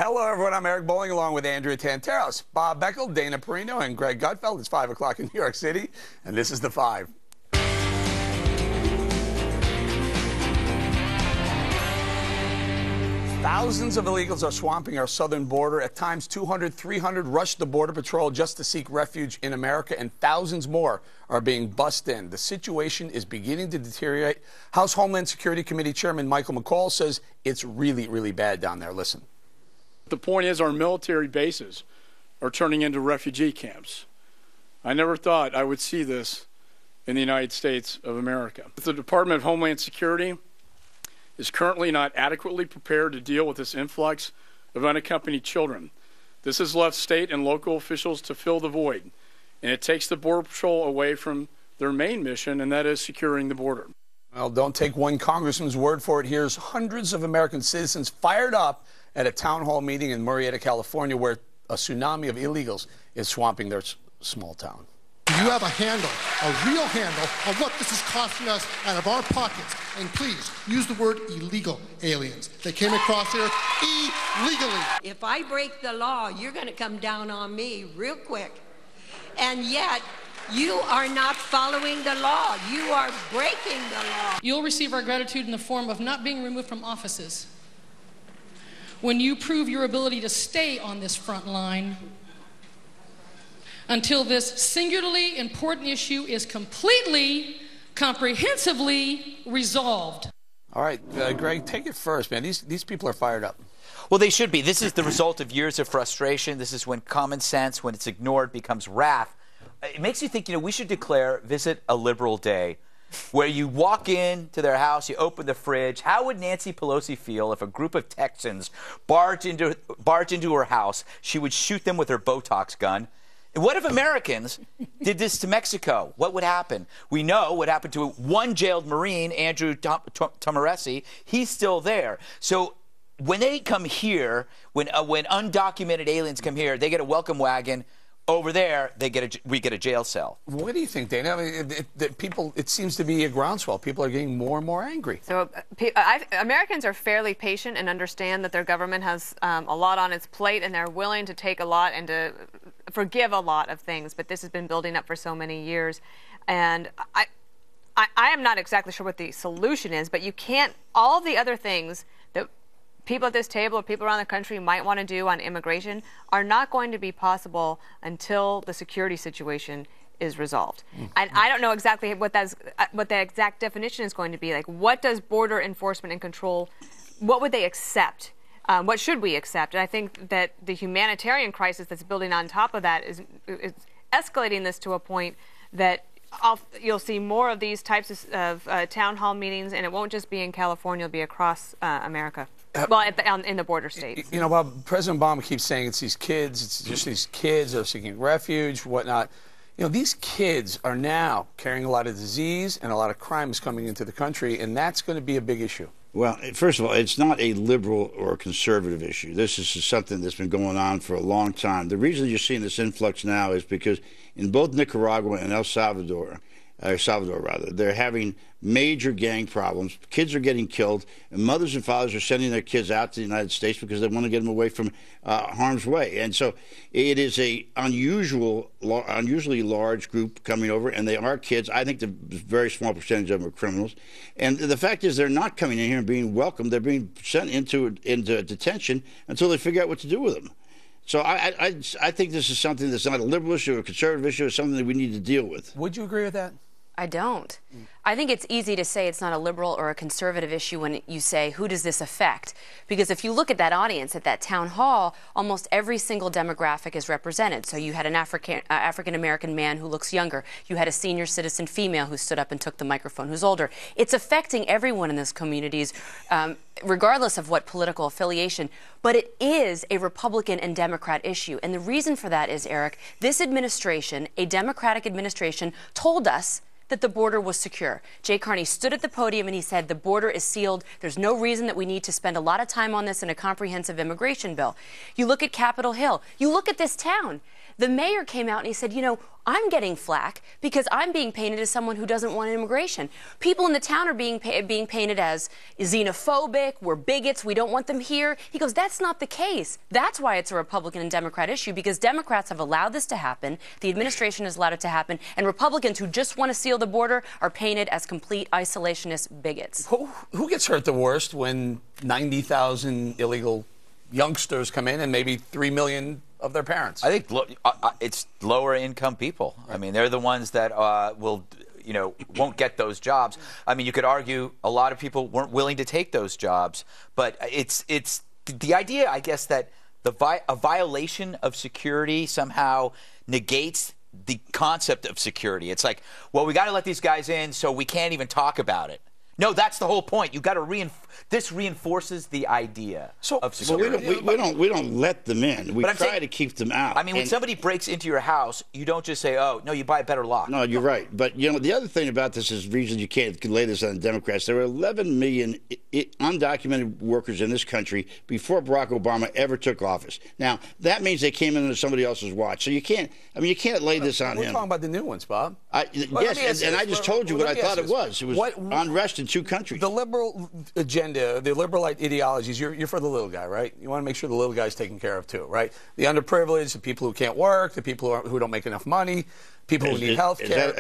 Hello, everyone. I'm Eric Bowling, along with Andrea Tanteros, Bob Beckel, Dana Perino, and Greg Gutfeld. It's 5 o'clock in New York City, and this is The Five. Thousands of illegals are swamping our southern border. At times, 200, 300 rush the Border Patrol just to seek refuge in America, and thousands more are being bussed in. The situation is beginning to deteriorate. House Homeland Security Committee Chairman Michael McCall says it's really, really bad down there. Listen. The point is our military bases are turning into refugee camps. I never thought I would see this in the United States of America. The Department of Homeland Security is currently not adequately prepared to deal with this influx of unaccompanied children. This has left state and local officials to fill the void, and it takes the Border Patrol away from their main mission, and that is securing the border. Well, don't take one congressman's word for it. Here's hundreds of American citizens fired up at a town hall meeting in Murrieta, California, where a tsunami of illegals is swamping their small town. Do you have a handle, a real handle, of what this is costing us out of our pockets? And please, use the word illegal aliens. They came across here illegally. If I break the law, you're going to come down on me real quick. And yet, you are not following the law. You are breaking the law. You'll receive our gratitude in the form of not being removed from offices when you prove your ability to stay on this front line until this singularly important issue is completely, comprehensively resolved. All right, Greg, take it first, man. These people are fired up. Well, they should be. This is the result of years of frustration. This is when common sense, when it's ignored, becomes wrath. It makes you think, we should declare Visit a Liberal Day, where you walk into their house, you open the fridge. How would Nancy Pelosi feel if a group of Texans barged into her house? She would shoot them with her Botox gun. And what if Americans did this to Mexico? What would happen? We know what happened to one jailed Marine, Andrew Tomaresi. He's still there. So when they come here, when undocumented aliens come here, they get a welcome wagon. Over there, we get a jail cell. What do you think, Dana? I mean, it seems to be a groundswell. People are getting more and more angry. So Americans are fairly patient and understand that their government has a lot on its plate, and they're willing to take a lot and to forgive a lot of things. But this has been building up for so many years. And I am not exactly sure what the solution is, but you can't, all the other things that people at this table or people around the country might want to do on immigration are not going to be possible until the security situation is resolved. And I don't know exactly what the exact definition is going to be. Like, what does border enforcement and control, what would they accept? What should we accept? And I think that the humanitarian crisis that's building on top of that is escalating this to a point that you'll see more of these types of town hall meetings, and it won't just be in California, it'll be across America. Well, in the border states. Bob, President Obama keeps saying it's these kids, it's just these kids that are seeking refuge, whatnot. These kids are now carrying a lot of disease, and a lot of crime is coming into the country, and that's going to be a big issue. Well, first of all, it's not a liberal or conservative issue. This is something that's been going on for a long time. The reason you're seeing this influx now is because in both Nicaragua and El Salvador, they're having major gang problems. Kids are getting killed, and mothers and fathers are sending their kids out to the United States because they want to get them away from harm's way. And so it is a unusually large group coming over, and they are kids. I think the very small percentage of them are criminals. And the fact is they're not coming in here and being welcomed. They're being sent into detention until they figure out what to do with them. So I think this is something that's not a liberal issue or a conservative issue. It's something that we need to deal with. Would you agree with that? I don't. I think it's easy to say it's not a liberal or a conservative issue when you say, who does this affect? Because if you look at that audience at that town hall, almost every single demographic is represented. So you had an African-American man who looks younger. You had a senior citizen female who stood up and took the microphone who's older. It's affecting everyone in those communities, regardless of what political affiliation. But it is a Republican and Democrat issue. And the reason for that is, Eric, this administration, a Democratic administration, told us that the border was secure. Jay Carney stood at the podium and he said the border is sealed. There's no reason that we need to spend a lot of time on this in a comprehensive immigration bill. You look at Capitol Hill. You look at this town. The mayor came out and he said, I'm getting flack because I'm being painted as someone who doesn't want immigration. People in the town are being painted as xenophobic, we're bigots, we don't want them here. He goes, that's not the case. That's why it's a Republican and Democrat issue, because Democrats have allowed this to happen, the administration has allowed it to happen, and Republicans who just want to seal the border are painted as complete isolationist bigots. Who gets hurt the worst when 90,000 illegal youngsters come in and maybe 3 million of their parents? I think it's lower income people. I mean, they're the ones that won't get those jobs. I mean, you could argue a lot of people weren't willing to take those jobs, but it's the idea, I guess, that a violation of security somehow negates the concept of security. It's like, well, we got to let these guys in, so we can't even talk about it. No, that's the whole point. You got to this reinforces the idea of security. Well, we don't let them in. We try to keep them out. I mean, when somebody breaks into your house, you don't just say, "Oh, no, you buy a better lock." No, you're right. But the other thing about this is reason you can't lay this on the Democrats. There were 11 million undocumented workers in this country before Barack Obama ever took office. Now that means they came in under somebody else's watch. So you can't. I mean, you can't lay this on him. We're talking about the new ones, Bob. Yes, and I just told you what I thought it was. It was unrest in 2 countries. The liberal agenda, the liberal ideologies, you're for the little guy, right? You want to make sure the little guy's taken care of too, right? The underprivileged, the people who can't work, the people who don't make enough money, people who need health care.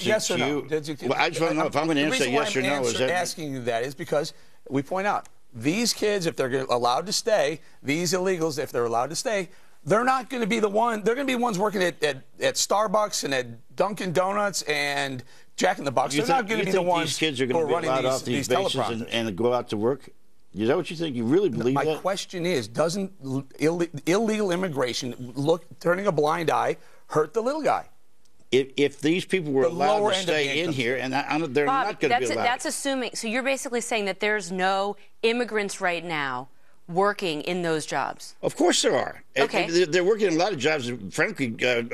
Yes or no? Well, I just want to know if I'm going to answer yes or no. The reason why I'm asking you that is because we point out these kids, if they're allowed to stay, these illegals, if they're allowed to stay, they're not going to be the one. They're going to be the ones working at Starbucks and at Dunkin' Donuts and Jack in the Box. They're not going to be the ones these kids are going to be allowed off these bases and go out to work? Is that what you think? You really believe that? My question is, doesn't illegal immigration, turning a blind eye, hurt the little guy? If these people were allowed to stay in here, and they're not going to be allowed. That's assuming. So you're basically saying that there's no immigrants right now working in those jobs? Of course there are. Okay. They're working in a lot of jobs that, frankly,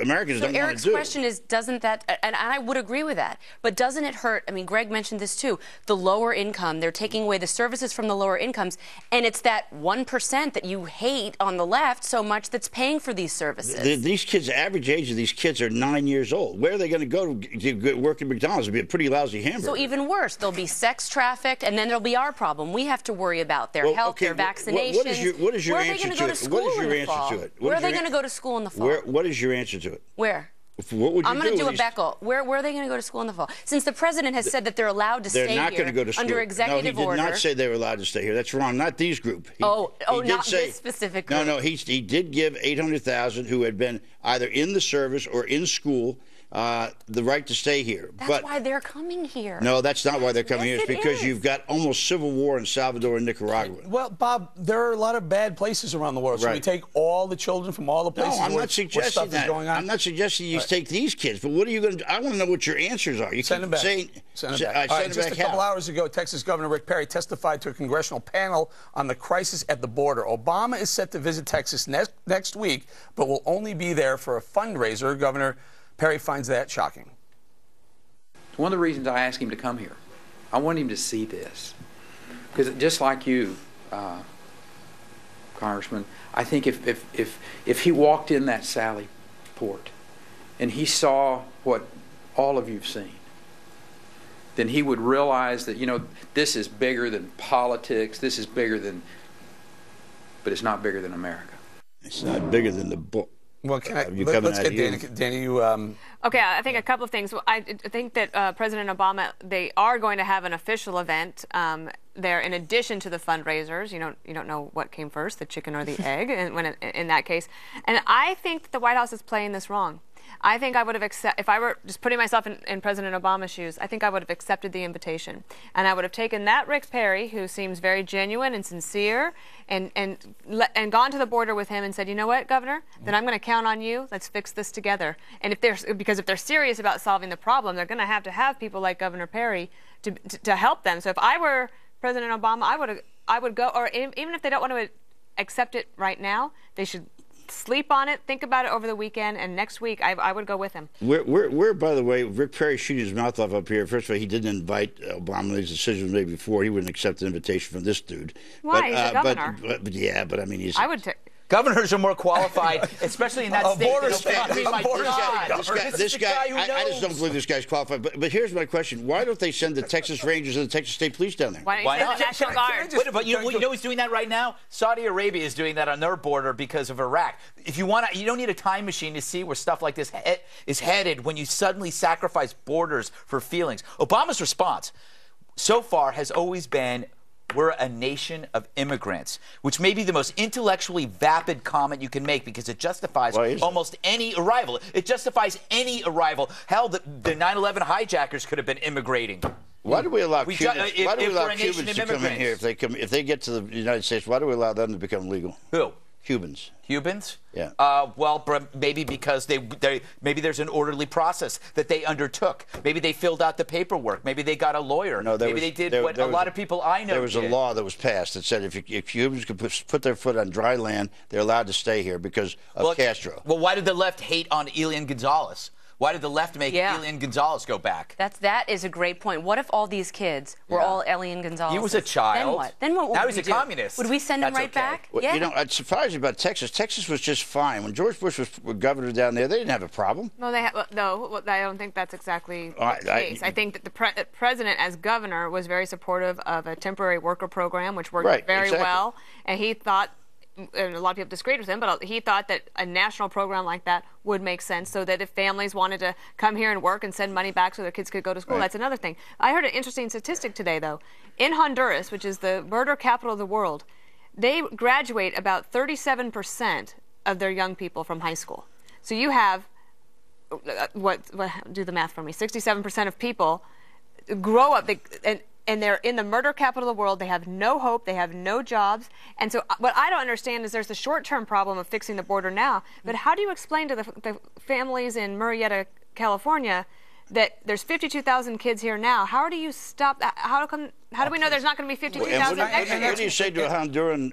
Americans don't want to do. Eric's question is, doesn't that, and I would agree with that, but doesn't it hurt, I mean, Greg mentioned this too, the lower income, they're taking away the services from the lower incomes, and it's that 1% that you hate on the left so much that's paying for these services. These kids, the average age of these kids are 9 years old. Where are they going to go to work at McDonald's? It'll be a pretty lousy hamburger. So even worse, they'll be sex trafficked, and then there'll be our problem. We have to worry about their health, their vaccinations. What is your answer to it? What is your answer to it? Where are they going to go to school in the fall? What is your answer to it? Where? What would you I'm going to do a Beckel. Where are they going to go to school in the fall? Since the president has said that they're allowed to stay here. They're not going to go to school. Under executive order. No, he did not say they were allowed to stay here. That's wrong. Not these group. Not this specific group. No, he did give 800,000 who had been either in the service or in school the right to stay here. That's why they're coming here. No, that's not why they're coming here. It's because you've got almost civil war in Salvador and Nicaragua. Well, Bob, there are a lot of bad places around the world. So we take all the children from all the places where stuff is going on. I'm not suggesting you take these kids, but what are you going to do? I want to know what your answers are. You send them back. Send them back. Just a couple hours ago, Texas Governor Rick Perry testified to a congressional panel on the crisis at the border. Obama is set to visit Texas next week, but will only be there for a fundraiser. Governor Perry finds that shocking. One of the reasons I asked him to come here, I want him to see this. Because just like you, Congressman, I think if he walked in that Sally Port and he saw what all of you've seen, then he would realize that, this is bigger than politics, this is bigger than, but it's not bigger than America. It's not bigger than the book. Well, let's get Danny. Okay, I think a couple of things. I think that President Obama, they are going to have an official event there in addition to the fundraisers. You don't know what came first, the chicken or the egg, in that case. And I think that the White House is playing this wrong. I think I would have if I were just putting myself in President Obama's shoes, I think I would have accepted the invitation. And I would have taken that Rick Perry, who seems very genuine and sincere, and gone to the border with him and said, you know what, Governor, then I'm going to count on you. Let's fix this together. And if they're serious about solving the problem, they're going to have people like Governor Perry to help them. So if I were President Obama, I would go, or even if they don't want to accept it right now, they should sleep on it, think about it over the weekend, and next week I would go with him. We're by the way, Rick Perry shooting his mouth off up here. First of all, he didn't invite Obama. His decision was made before. He wouldn't accept the invitation from this dude. Why? He's a governor. But I mean, I would. Governors are more qualified, especially in that state. This guy, I just don't believe this guy's qualified. But here's my question: why don't they send the Texas Rangers and the Texas State Police down there? Why not? The National Guard. But you know who's doing that right now? Saudi Arabia is doing that on their border because of Iraq. If you want to, you don't need a time machine to see where stuff like this is headed when you suddenly sacrifice borders for feelings. Obama's response so far has always been, we're a nation of immigrants, which may be the most intellectually vapid comment you can make because it justifies almost any arrival. It justifies any arrival. Hell, the 9/11 hijackers could have been immigrating. Why do we allow Cubans? Why do we allow Cubans to come in here if they get to the United States? Why do we allow them to become legal? Who? Cubans. Cubans? Yeah. Well, maybe because maybe there's an orderly process that they undertook. Maybe they filled out the paperwork. Maybe they got a lawyer. No, maybe they did what a lot of people I know There was a law that was passed that said if Cubans could put their foot on dry land, they're allowed to stay here because of Castro. Well, why did the left hate on Elian Gonzalez? Why did the left make Elian Gonzalez go back? That is a great point. What if all these kids were all Elian Gonzalez? He was a child. Then what? Then what would now we he's a do? communist. Would we send him right back? Well, you know, it's surprising about Texas. Texas was just fine. When George Bush was governor down there, they didn't have a problem. No, no, I don't think that's exactly the case. I think that the president, as governor, was very supportive of a temporary worker program, which worked very well. And he thought, and a lot of people disagreed with him, but he thought that a national program like that would make sense so that if families wanted to come here and work and send money back so their kids could go to school, that's another thing. I heard an interesting statistic today, though. In Honduras, which is the murder capital of the world, they graduate about 37% of their young people from high school. So you have, do the math for me, 67% of people grow up, and they're in the murder capital of the world. They have no hope. They have no jobs. And so what I don't understand is there's the short-term problem of fixing the border now, but how do you explain to the families in Murrieta, California, that there's 52,000 kids here now? How do you stop that? How do we know there's not going to be 52,000 next year? What do you say to a Honduran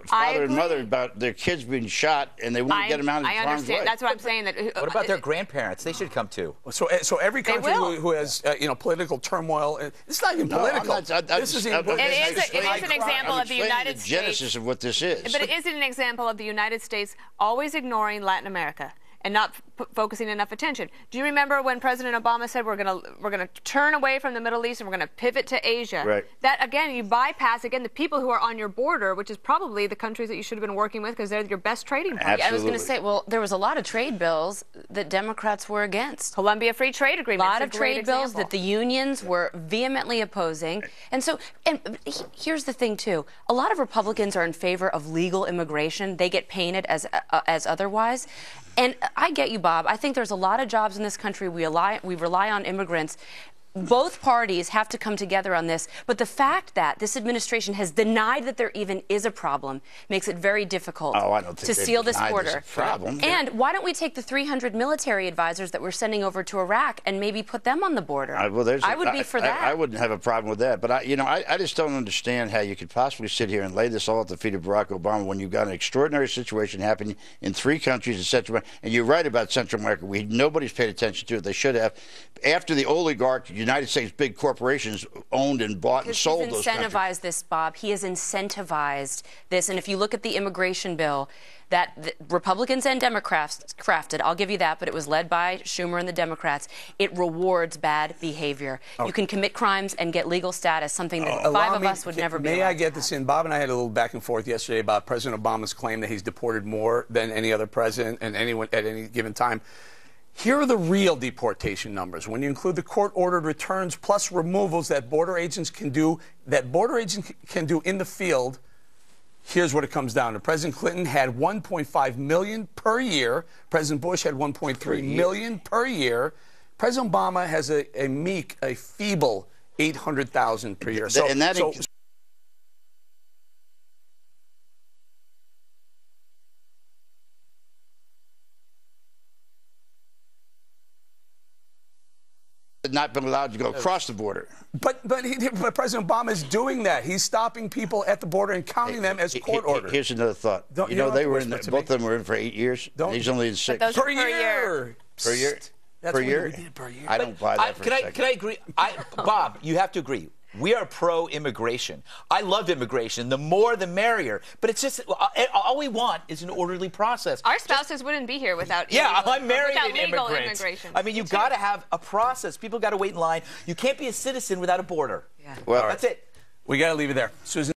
father and mother about their kids being shot and they won't get them out of harm's way? I understand. That's what I'm saying. What about their grandparents? They should come too. So every country who has political turmoil, it's not even political. This is it is an example of the United States. The genesis of what this is. But it is an example of the United States always ignoring Latin America and not focusing enough attention. Do you remember when President Obama said we're going to turn away from the Middle East and we're going to pivot to Asia? Right. That again, you bypass the people who are on your border, which is probably the countries that you should have been working with because they're your best trading partners. I was going to say, well, there was a lot of trade bills that Democrats were against. Colombia Free Trade Agreement. A lot of trade bills that the unions were vehemently opposing. And so, here's the thing too: a lot of Republicans are in favor of legal immigration. They get painted as otherwise. And I get you, Bob. I think there's a lot of jobs in this country. We rely on immigrants. Both parties have to come together on this. But the fact that this administration has denied that there even is a problem makes it very difficult to seal this border. And why don't we take the 300 military advisors that we're sending over to Iraq and maybe put them on the border? I would be for that. I wouldn't have a problem with that. But I just don't understand how you could possibly sit here and lay this all at the feet of Barack Obama when you've got an extraordinary situation happening in 3 countries in Central America. And you're right about Central America. Nobody's paid attention to it. They should have. After the oligarch, United States big corporations owned and bought and sold those countries. He's incentivized this, Bob. He has incentivized this. And if you look at the immigration bill that the Republicans and Democrats crafted, I'll give you that, but it was led by Schumer and the Democrats, it rewards bad behavior. You can commit crimes and get legal status, something that 5 of us would never be allowed. May I get this in? Bob and I had a little back and forth yesterday about President Obama's claim that he's deported more than any other president and anyone at any given time. Here are the real deportation numbers. When you include the court-ordered returns plus removals that border agents can do, in the field, here's what it comes down to. President Clinton had 1.5 million per year. President Bush had 1.3 million per year. President Obama has a feeble 800,000 per year. Not been allowed to go across the border. But President Obama is doing that. He's stopping people at the border and counting them as court orders. Here's another thought. They were in. Both of them were in for 8 years. He's only in 6 per year. Per year. That's per year. Per year. I don't buy that. Can I agree? Bob, you have to agree. We are pro-immigration. I love immigration. The more, the merrier. But it's just, all we want is an orderly process. Our spouses wouldn't be here without I'm married without an legal immigrant. immigration. I mean, you've got to have a process. People got to wait in line. You can't be a citizen without a border. Yeah. Well, that's it. We got to leave it there. Susan.